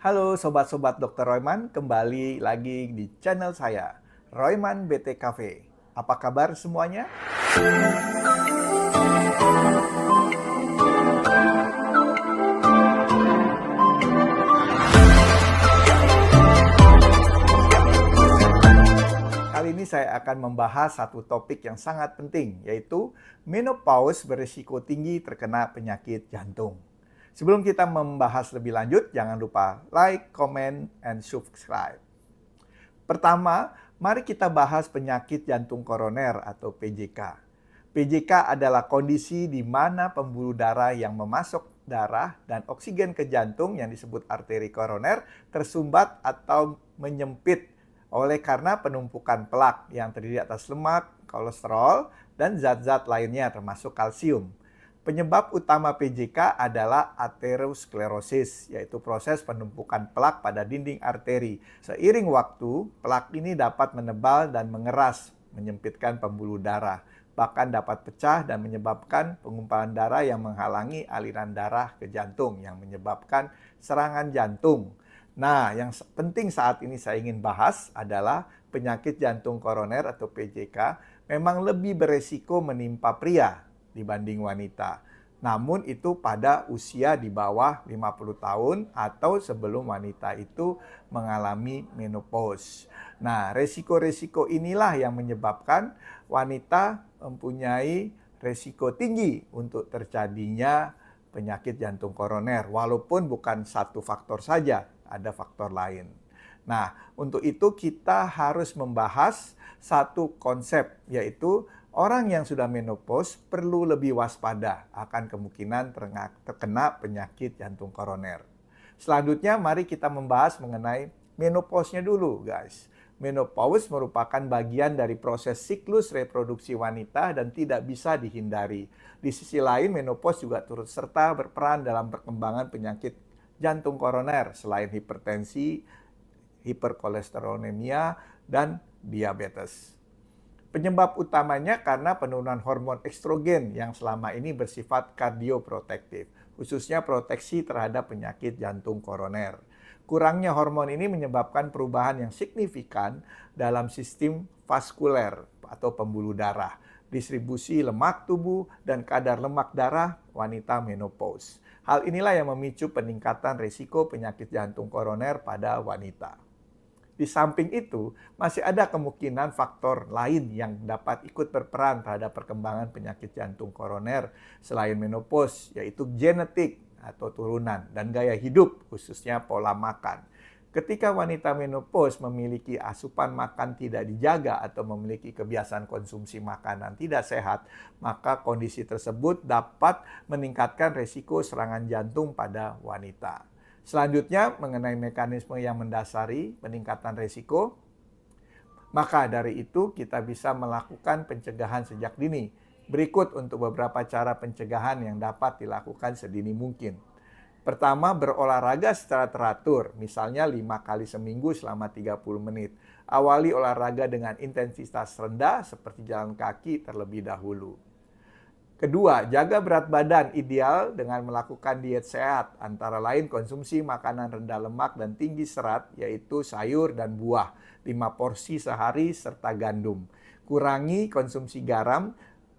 Halo sobat-sobat Dr. Royman, kembali lagi di channel saya, Royman BT Cafe. Apa kabar semuanya? Kali ini saya akan membahas satu topik yang sangat penting, yaitu menopause berisiko tinggi terkena penyakit jantung. Sebelum kita membahas lebih lanjut, jangan lupa like, comment, and subscribe. Pertama, mari kita bahas penyakit jantung koroner atau PJK. PJK adalah kondisi di mana pembuluh darah yang memasuk darah dan oksigen ke jantung yang disebut arteri koroner tersumbat atau menyempit oleh karena penumpukan plak yang terdiri atas lemak, kolesterol, dan zat-zat lainnya termasuk kalsium. Penyebab utama PJK adalah aterosklerosis, yaitu proses penumpukan plak pada dinding arteri. Seiring waktu, plak ini dapat menebal dan mengeras, menyempitkan pembuluh darah, bahkan dapat pecah dan menyebabkan pengumpalan darah yang menghalangi aliran darah ke jantung, yang menyebabkan serangan jantung. Nah, yang penting saat ini saya ingin bahas adalah penyakit jantung koroner atau PJK memang lebih beresiko menimpa pria dibanding wanita. Namun itu pada usia di bawah 50 tahun atau sebelum wanita itu mengalami menopause. Nah, resiko-resiko inilah yang menyebabkan wanita mempunyai resiko tinggi untuk terjadinya penyakit jantung koroner. Walaupun bukan satu faktor saja, ada faktor lain. Nah, untuk itu kita harus membahas satu konsep, yaitu orang yang sudah menopause perlu lebih waspada akan kemungkinan terkena penyakit jantung koroner. Selanjutnya, mari kita membahas mengenai menopause-nya dulu, guys. Menopause merupakan bagian dari proses siklus reproduksi wanita dan tidak bisa dihindari. Di sisi lain, menopause juga turut serta berperan dalam perkembangan penyakit jantung koroner selain hipertensi, hiperkolesterolemia, dan diabetes. Penyebab utamanya karena penurunan hormon estrogen yang selama ini bersifat kardioprotektif, khususnya proteksi terhadap penyakit jantung koroner. Kurangnya hormon ini menyebabkan perubahan yang signifikan dalam sistem vaskuler atau pembuluh darah, distribusi lemak tubuh, dan kadar lemak darah wanita menopause. Hal inilah yang memicu peningkatan risiko penyakit jantung koroner pada wanita. Di samping itu, masih ada kemungkinan faktor lain yang dapat ikut berperan terhadap perkembangan penyakit jantung koroner selain menopause, yaitu genetik atau turunan dan gaya hidup, khususnya pola makan. Ketika wanita menopause memiliki asupan makan tidak dijaga atau memiliki kebiasaan konsumsi makanan tidak sehat, maka kondisi tersebut dapat meningkatkan risiko serangan jantung pada wanita. Selanjutnya, mengenai mekanisme yang mendasari peningkatan risiko, maka dari itu kita bisa melakukan pencegahan sejak dini. Berikut untuk beberapa cara pencegahan yang dapat dilakukan sedini mungkin. Pertama, berolahraga secara teratur, misalnya 5 kali seminggu selama 30 menit. Awali olahraga dengan intensitas rendah seperti jalan kaki terlebih dahulu. Kedua, jaga berat badan ideal dengan melakukan diet sehat, antara lain konsumsi makanan rendah lemak dan tinggi serat, yaitu sayur dan buah, 5 porsi sehari serta gandum. Kurangi konsumsi garam,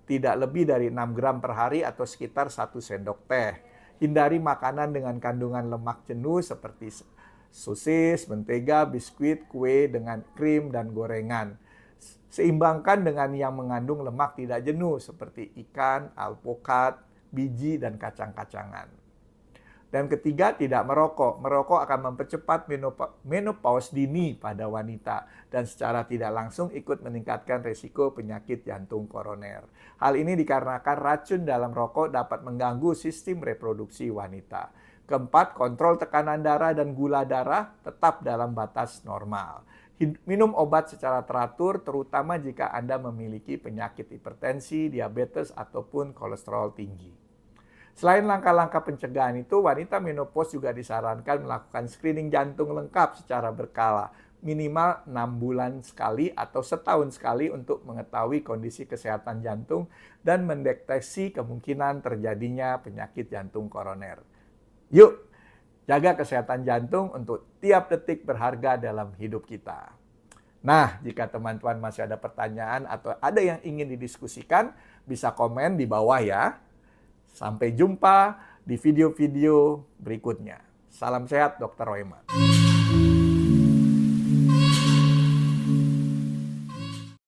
tidak lebih dari 6 gram per hari atau sekitar 1 sendok teh. Hindari makanan dengan kandungan lemak jenuh seperti sosis, mentega, biskuit, kue dengan krim, dan gorengan. Seimbangkan dengan yang mengandung lemak tidak jenuh seperti ikan, alpukat, biji, dan kacang-kacangan. Dan ketiga, tidak merokok. Merokok akan mempercepat menopause dini pada wanita dan secara tidak langsung ikut meningkatkan risiko penyakit jantung koroner. Hal ini dikarenakan racun dalam rokok dapat mengganggu sistem reproduksi wanita. Keempat, kontrol tekanan darah dan gula darah tetap dalam batas normal. Minum obat secara teratur, terutama jika Anda memiliki penyakit hipertensi, diabetes, ataupun kolesterol tinggi. Selain langkah-langkah pencegahan itu, wanita menopause juga disarankan melakukan screening jantung lengkap secara berkala, minimal 6 bulan sekali atau setahun sekali untuk mengetahui kondisi kesehatan jantung dan mendeteksi kemungkinan terjadinya penyakit jantung koroner. Yuk, Jaga kesehatan jantung untuk tiap detik berharga dalam hidup kita. Nah, jika teman-teman masih ada pertanyaan atau ada yang ingin didiskusikan, bisa komen di bawah ya. Sampai jumpa di video-video berikutnya. Salam sehat, Dr. Royman.